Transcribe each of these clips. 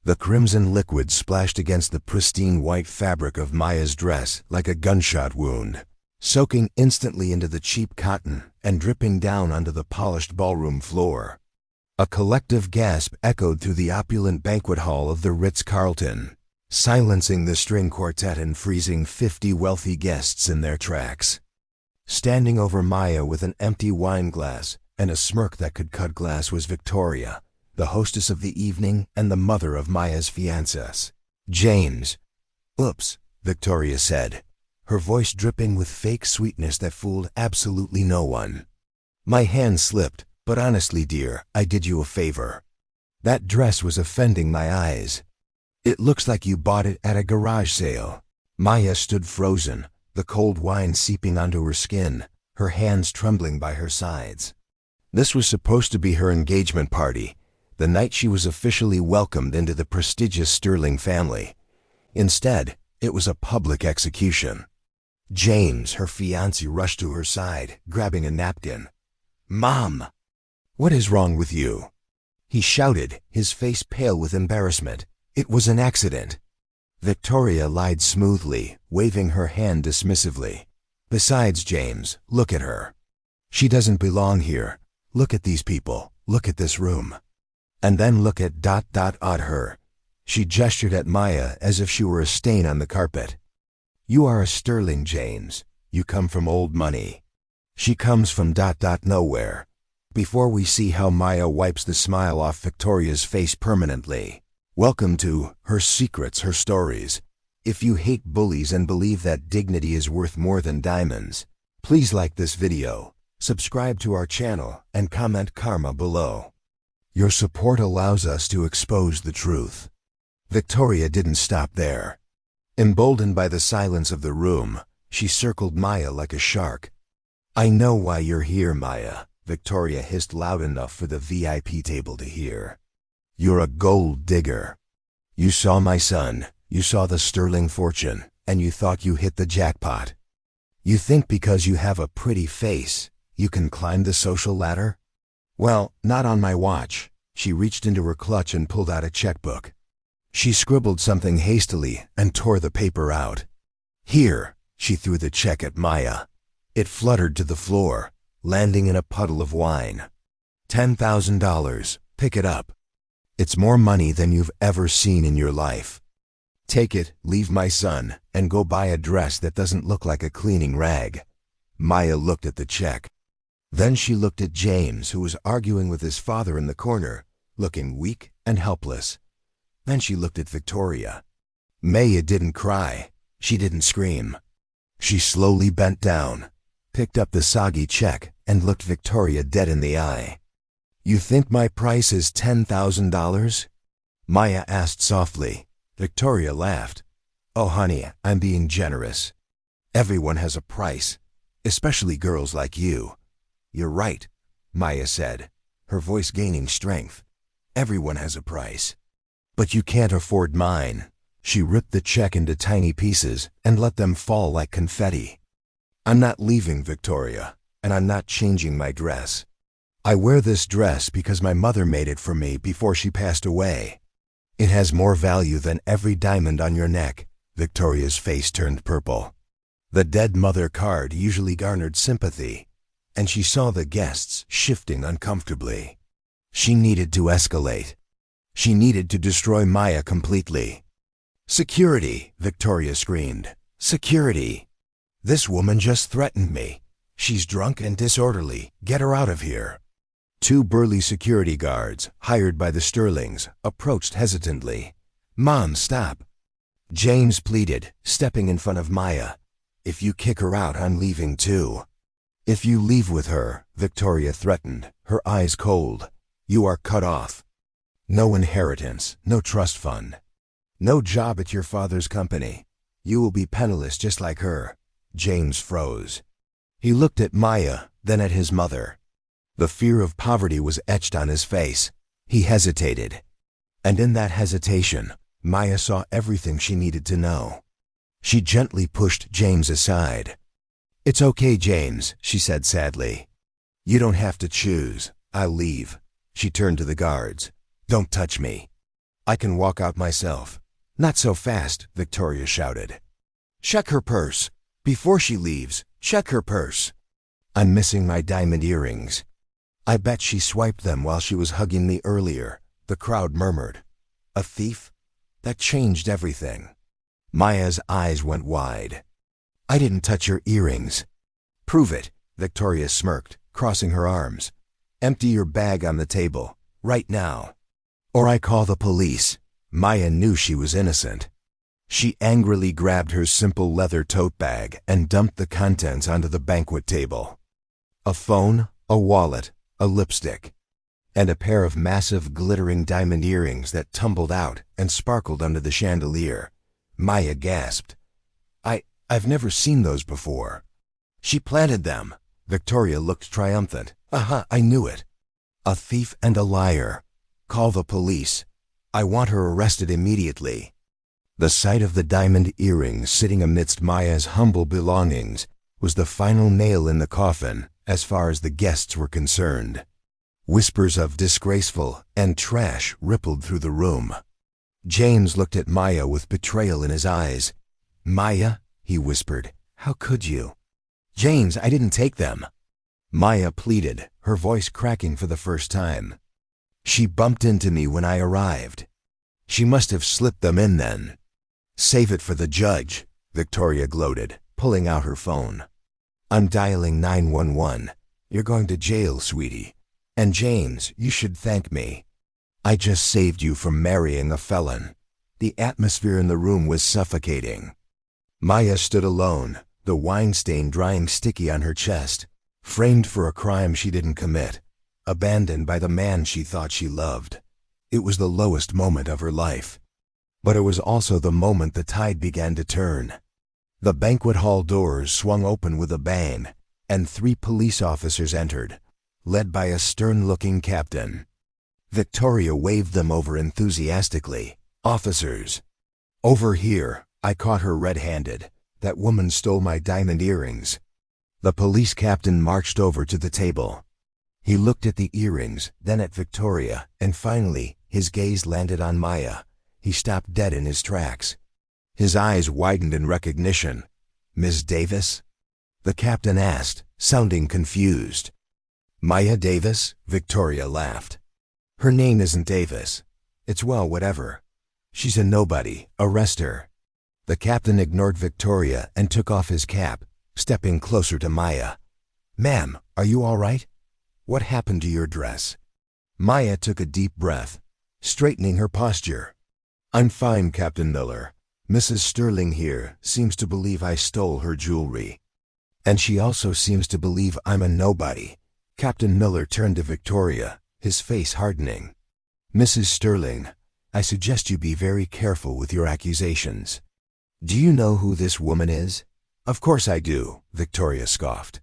The crimson liquid splashed against the pristine white fabric of Maya's dress like a gunshot wound, soaking instantly into the cheap cotton and dripping down onto the polished ballroom floor. A collective gasp echoed through the opulent banquet hall of the Ritz-Carlton, silencing the string quartet and freezing 50 wealthy guests in their tracks. Standing over Maya with an empty wine glass and a smirk that could cut glass was Victoria, the hostess of the evening and the mother of Maya's fiancés. James. "Oops," Victoria said, her voice dripping with fake sweetness that fooled absolutely no one. "My hand slipped, but honestly, dear, I did you a favor. That dress was offending my eyes. It looks like you bought it at a garage sale." Maya stood frozen, the cold wine seeping onto her skin, her hands trembling by her sides. This was supposed to be her engagement party, the night she was officially welcomed into the prestigious Sterling family. Instead, it was a public execution. James, her fiancé, rushed to her side, grabbing a napkin. "Mom! What is wrong with you?" he shouted, his face pale with embarrassment. "It was an accident." Victoria lied smoothly, waving her hand dismissively. "Besides, James, look at her. She doesn't belong here. Look at these people. Look at this room. And then look at ... her." She gestured at Maya as if she were a stain on the carpet. "You are a Sterling, James. You come from old money. She comes from ... nowhere." Before we see how Maya wipes the smile off Victoria's face permanently. Welcome to Her Secrets, Her Stories. If you hate bullies and believe that dignity is worth more than diamonds, please like this video, subscribe to our channel, and comment karma below. Your support allows us to expose the truth. Victoria didn't stop there. Emboldened by the silence of the room, she circled Maya like a shark. "I know why you're here, Maya," Victoria hissed loud enough for the VIP table to hear. "You're a gold digger. You saw my son, you saw the Sterling fortune, and you thought you hit the jackpot. You think because you have a pretty face, you can climb the social ladder? Well, not on my watch." She reached into her clutch and pulled out a checkbook. She scribbled something hastily and tore the paper out. "Here," she threw the check at Maya. It fluttered to the floor, landing in a puddle of wine. $10,000. Pick it up. It's more money than you've ever seen in your life. Take it, leave my son, and go buy a dress that doesn't look like a cleaning rag." Maya looked at the check. Then she looked at James, who was arguing with his father in the corner, looking weak and helpless. Then she looked at Victoria. Maya didn't cry. She didn't scream. She slowly bent down, picked up the soggy check, and looked Victoria dead in the eye. "You think my price is $10,000? Maya asked softly. Victoria laughed. "Oh, honey, I'm being generous. Everyone has a price, especially girls like you." "You're right," Maya said, her voice gaining strength. "Everyone has a price. But you can't afford mine." She ripped the check into tiny pieces and let them fall like confetti. "I'm not leaving, Victoria, and I'm not changing my dress. I wear this dress because my mother made it for me before she passed away. It has more value than every diamond on your neck." Victoria's face turned purple. The dead mother card usually garnered sympathy, and she saw the guests shifting uncomfortably. She needed to escalate. She needed to destroy Maya completely. "Security!" Victoria screamed. "Security! This woman just threatened me. She's drunk and disorderly. Get her out of here." Two burly security guards, hired by the Sterlings, approached hesitantly. "Mom, stop!" James pleaded, stepping in front of Maya. "If you kick her out, I'm leaving too." "If you leave with her," Victoria threatened, her eyes cold, "you are cut off. No inheritance, no trust fund. No job at your father's company. You will be penniless just like her." James froze. He looked at Maya, then at his mother. The fear of poverty was etched on his face. He hesitated. And in that hesitation, Maya saw everything she needed to know. She gently pushed James aside. "It's okay, James," she said sadly. "You don't have to choose. I'll leave." She turned to the guards. "Don't touch me." I can walk out myself. Not so fast, Victoria shouted. Check her purse. Before she leaves, check her purse. I'm missing my diamond earrings. I bet she swiped them while she was hugging me earlier, the crowd murmured. A thief? That changed everything. Maya's eyes went wide. I didn't touch your earrings. Prove it, Victoria smirked, crossing her arms. Empty your bag on the table, right now. Or I call the police. Maya knew she was innocent. She angrily grabbed her simple leather tote bag and dumped the contents onto the banquet table. A phone, a wallet, a lipstick, and a pair of massive glittering diamond earrings that tumbled out and sparkled under the chandelier. Maya gasped. I've never seen those before. She planted them. Victoria looked triumphant. I knew it. A thief and a liar. Call the police. I want her arrested immediately. The sight of the diamond earrings sitting amidst Maya's humble belongings was the final nail in the coffin as far as the guests were concerned. Whispers of disgraceful and trash rippled through the room. James looked at Maya with betrayal in his eyes. Maya, he whispered, how could you? James, I didn't take them. Maya pleaded, her voice cracking for the first time. She bumped into me when I arrived. She must have slipped them in then. Save it for the judge, Victoria gloated, pulling out her phone. I'm dialing 911. You're going to jail, sweetie. And James, you should thank me. I just saved you from marrying a felon. The atmosphere in the room was suffocating. Maya stood alone, the wine stain drying sticky on her chest, framed for a crime she didn't commit, abandoned by the man she thought she loved. It was the lowest moment of her life. But it was also the moment the tide began to turn. The banquet hall doors swung open with a bang, and 3 police officers entered, led by a stern-looking captain. Victoria waved them over enthusiastically. Officers. Over here. I caught her red-handed. That woman stole my diamond earrings. The police captain marched over to the table. He looked at the earrings, then at Victoria, and finally, his gaze landed on Maya. He stopped dead in his tracks. His eyes widened in recognition. Miss Davis? The captain asked, sounding confused. Maya Davis? Victoria laughed. Her name isn't Davis. It's well, whatever. She's a nobody. Arrest her. The captain ignored Victoria and took off his cap, stepping closer to Maya. Ma'am, are you all right? What happened to your dress? Maya took a deep breath, straightening her posture. I'm fine, Captain Miller. Mrs. Sterling here seems to believe I stole her jewelry. And she also seems to believe I'm a nobody. Captain Miller turned to Victoria, his face hardening. Mrs. Sterling, I suggest you be very careful with your accusations. Do you know who this woman is? Of course I do, Victoria scoffed.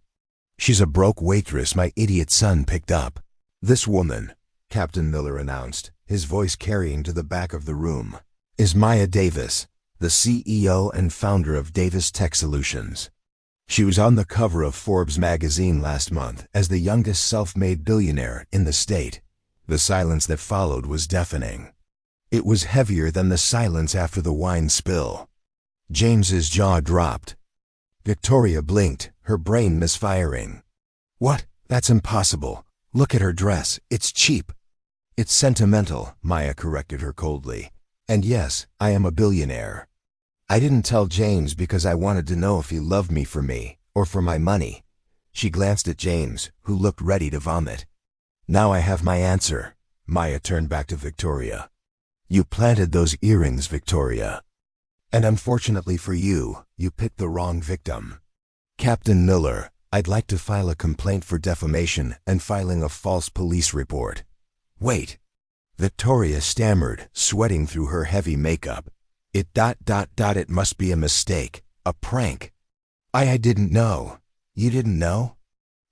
She's a broke waitress my idiot son picked up. This woman, Captain Miller announced, his voice carrying to the back of the room, is Maya Davis, the CEO and founder of Davis Tech Solutions. She was on the cover of Forbes magazine last month as the youngest self-made billionaire in the state. The silence that followed was deafening. It was heavier than the silence after the wine spill. James's jaw dropped. Victoria blinked, her brain misfiring. What? That's impossible. Look at her dress. It's cheap. It's sentimental, Maya corrected her coldly. And yes, I am a billionaire. I didn't tell James because I wanted to know if he loved me, or for my money. She glanced at James, who looked ready to vomit. Now I have my answer. Maya turned back to Victoria. You planted those earrings, Victoria. And unfortunately for you, you picked the wrong victim. Captain Miller, I'd like to file a complaint for defamation and filing a false police report. Wait. Victoria stammered, sweating through her heavy makeup. It must be a mistake, a prank. I didn't know. You didn't know?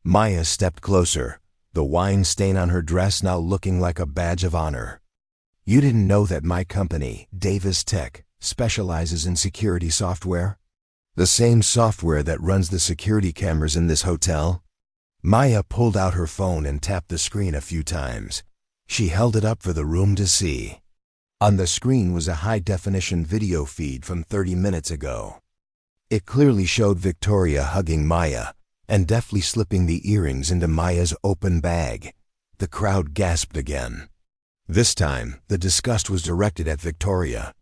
Maya stepped closer, the wine stain on her dress now looking like a badge of honor. You didn't know that my company, Davis Tech, specializes in security software? The same software that runs the security cameras in this hotel? Maya pulled out her phone and tapped the screen a few times. She held it up for the room to see. On the screen was a high-definition video feed from 30 minutes ago. It clearly showed Victoria hugging Maya and deftly slipping the earrings into Maya's open bag. The crowd gasped again. This time, the disgust was directed at Victoria.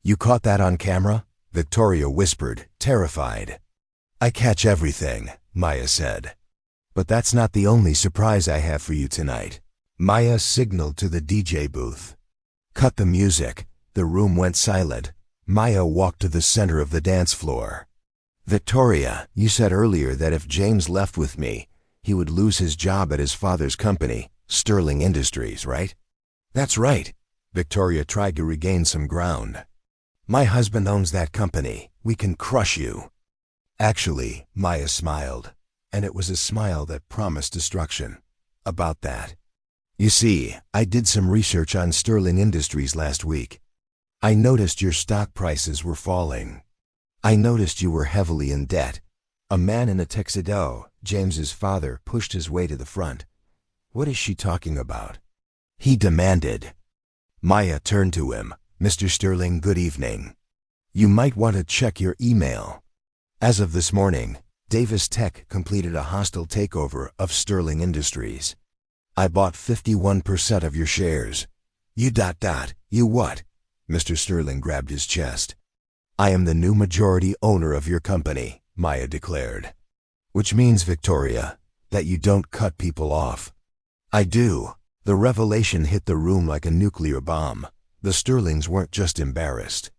"You caught that on camera?" Victoria whispered, terrified. "I catch everything," Maya said. "But that's not the only surprise I have for you tonight." Maya signaled to the DJ booth. "Cut the music." The room went silent. Maya walked to the center of the dance floor. "Victoria, you said earlier that if James left with me, he would lose his job at his father's company, Sterling Industries, right?" "That's right." Victoria tried to regain some ground. "My husband owns that company. We can crush you." "Actually," Maya smiled, and it was a smile that promised destruction. "About that. You see, I did some research on Sterling Industries last week. I noticed your stock prices were falling. I noticed you were heavily in debt." A man in a tuxedo, James's father, pushed his way to the front. "What is she talking about?" he demanded. Maya turned to him. "Mr. Sterling, good evening. You might want to check your email. As of this morning, Davis Tech completed a hostile takeover of Sterling Industries. I bought 51% of your shares." You what?" Mr. Sterling grabbed his chest. "I am the new majority owner of your company," Maya declared. "Which means, Victoria, that you don't cut people off." "I do." The revelation hit the room like a nuclear bomb. The Sterlings weren't just embarrassed.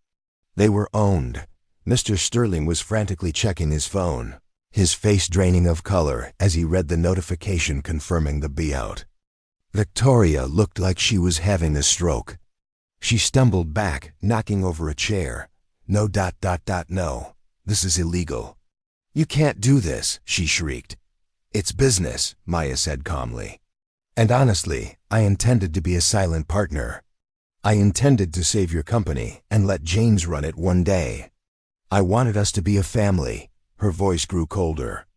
They were owned. Mr. Sterling was frantically checking his phone, his face draining of color as he read the notification confirming the buyout. Victoria looked like she was having a stroke. She stumbled back, knocking over a chair. No. This is illegal." "You can't do this," she shrieked. "It's business," Maya said calmly. "And honestly, I intended to be a silent partner. I intended to save your company and let James run it one day. I wanted us to be a family." Her voice grew colder.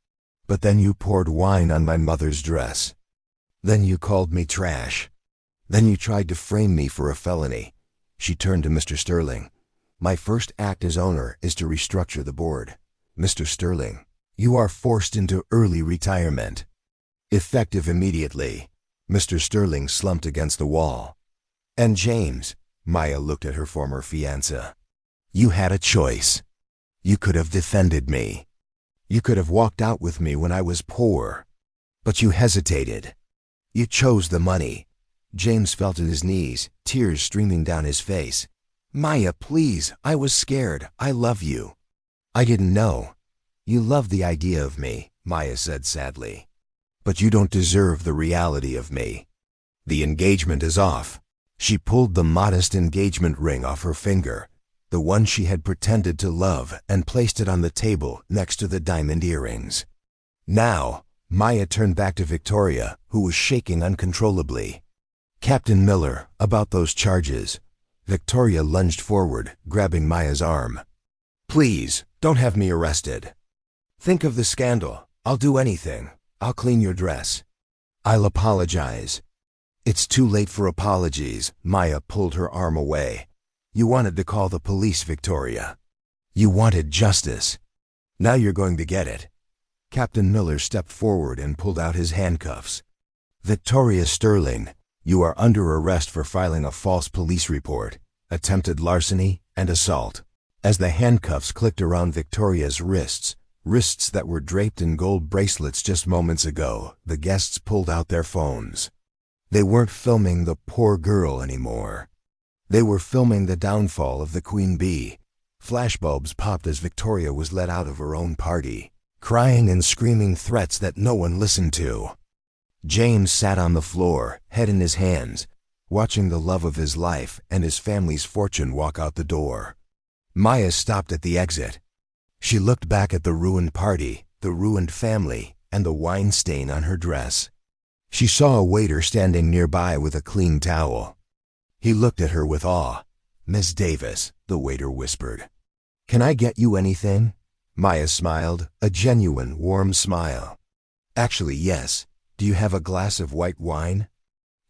"But then you poured wine on my mother's dress. Then you called me trash. Then you tried to frame me for a felony." She turned to Mr. Sterling. "My first act as owner is to restructure the board. Mr. Sterling, you are forced into early retirement. Effective immediately." Mr. Sterling slumped against the wall. "And James," Maya looked at her former fiancé. "You had a choice. You could have defended me. You could have walked out with me when I was poor. But you hesitated. You chose the money." James fell to his knees, tears streaming down his face. "Maya, please, I was scared. I love you." "I didn't know. You love the idea of me," Maya said sadly. "But you don't deserve the reality of me. The engagement is off." She pulled the modest engagement ring off her finger, the one she had pretended to love, and placed it on the table next to the diamond earrings. "Now," Maya turned back to Victoria, who was shaking uncontrollably. "Captain Miller, about those charges." Victoria lunged forward, grabbing Maya's arm. "Please, don't have me arrested. Think of the scandal. I'll do anything. I'll clean your dress. I'll apologize." "It's too late for apologies." Maya pulled her arm away. "You wanted to call the police, Victoria. You wanted justice. Now you're going to get it." Captain Miller stepped forward and pulled out his handcuffs. "Victoria Sterling, you are under arrest for filing a false police report, attempted larceny, and assault." As the handcuffs clicked around Victoria's wrists that were draped in gold bracelets just moments ago, the guests pulled out their phones. They weren't filming the poor girl anymore. They were filming the downfall of the Queen Bee. Flashbulbs popped as Victoria was let out of her own party, crying and screaming threats that no one listened to. James sat on the floor, head in his hands, watching the love of his life and his family's fortune walk out the door. Maya stopped at the exit. She looked back at the ruined party, the ruined family, and the wine stain on her dress. She saw a waiter standing nearby with a clean towel. He looked at her with awe. "Miss Davis," the waiter whispered. "Can I get you anything?" Maya smiled, a genuine, warm smile. "Actually, yes. Do you have a glass of white wine?"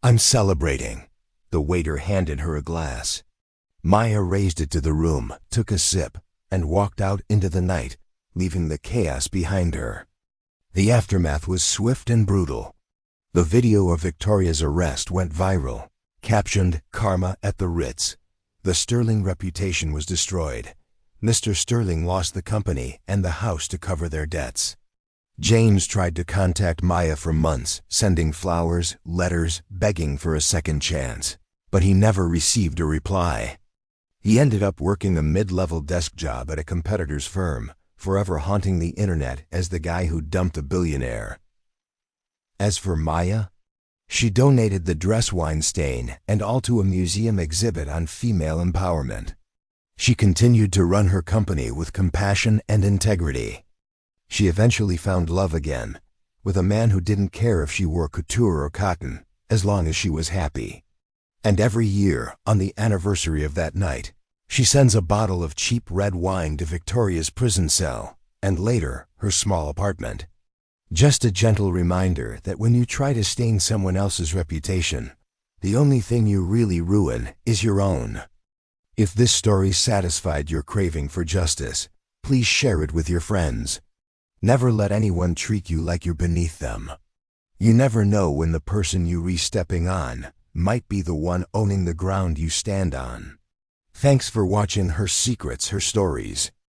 "I'm celebrating." The waiter handed her a glass. Maya raised it to the room, took a sip, and walked out into the night, leaving the chaos behind her. The aftermath was swift and brutal. The video of Victoria's arrest went viral, captioned "Karma at the Ritz." The Sterling reputation was destroyed. Mr. Sterling lost the company and the house to cover their debts. James tried to contact Maya for months, sending flowers, letters, begging for a second chance, but he never received a reply. He ended up working a mid-level desk job at a competitor's firm, forever haunting the internet as the guy who dumped a billionaire. As for Maya, she donated the dress wine stain and all to a museum exhibit on female empowerment. She continued to run her company with compassion and integrity. She eventually found love again, with a man who didn't care if she wore couture or cotton, as long as she was happy. And every year, on the anniversary of that night, she sends a bottle of cheap red wine to Victoria's prison cell, and later, her small apartment. Just a gentle reminder that when you try to stain someone else's reputation, the only thing you really ruin is your own. If this story satisfied your craving for justice, please share it with your friends. Never let anyone treat you like you're beneath them. You never know when the person you re-stepping on might be the one owning the ground you stand on. Thanks for watching Her Secrets, Her Stories.